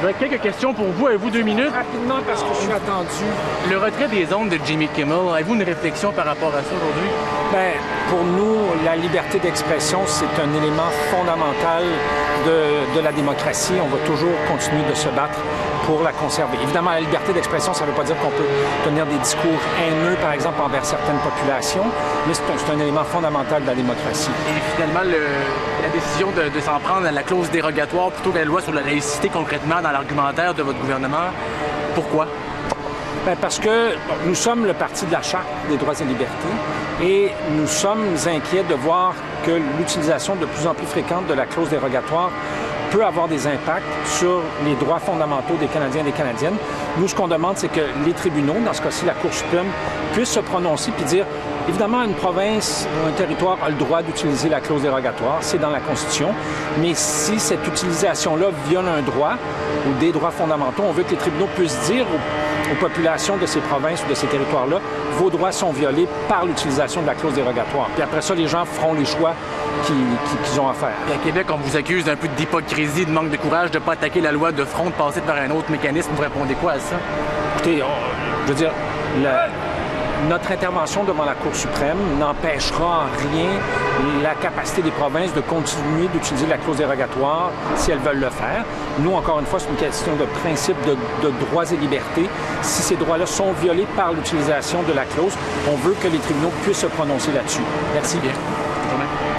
J'aurais quelques questions pour vous. Avez-vous 2 minutes? Rapidement, parce que je suis attendu. Le retrait des ondes de Jimmy Kimmel, avez-vous une réflexion par rapport à ça aujourd'hui? Bien, pour nous, la liberté d'expression, c'est un élément fondamental de la démocratie. On va toujours continuer de se battre pour la conserver. Évidemment, la liberté d'expression, ça ne veut pas dire qu'on peut tenir des discours haineux, par exemple, envers certaines populations, mais c'est un élément fondamental de la démocratie. Et finalement, la décision de s'en prendre à la clause dérogatoire plutôt qu'à la loi sur la laïcité concrètement dans l'argumentaire de votre gouvernement, pourquoi? Bien, parce que nous sommes le parti de la Charte des droits et libertés et nous sommes inquiets de voir que l'utilisation de plus en plus fréquente de la clause dérogatoire peut avoir des impacts sur les droits fondamentaux des Canadiens et des Canadiennes. Nous, ce qu'on demande, c'est que les tribunaux, dans ce cas-ci la Cour suprême, puissent se prononcer puis dire, évidemment, une province ou un territoire a le droit d'utiliser la clause dérogatoire, c'est dans la Constitution, mais si cette utilisation-là viole un droit ou des droits fondamentaux, on veut que les tribunaux puissent dire aux populations de ces provinces ou de ces territoires-là, vos droits sont violés par l'utilisation de la clause dérogatoire. Puis après ça, les gens feront les choix qu'ils ont à faire. Et à Québec, on vous accuse d'un peu d'hypocrisie, de manque de courage, de ne pas attaquer la loi de front, de passer par un autre mécanisme. Vous répondez quoi à ça? Écoutez, je veux dire, notre intervention devant la Cour suprême n'empêchera en rien la capacité des provinces de continuer d'utiliser la clause dérogatoire si elles veulent le faire. Nous, encore une fois, c'est une question de principe de droits et libertés. Si ces droits-là sont violés par l'utilisation de la clause, on veut que les tribunaux puissent se prononcer là-dessus. Merci bien.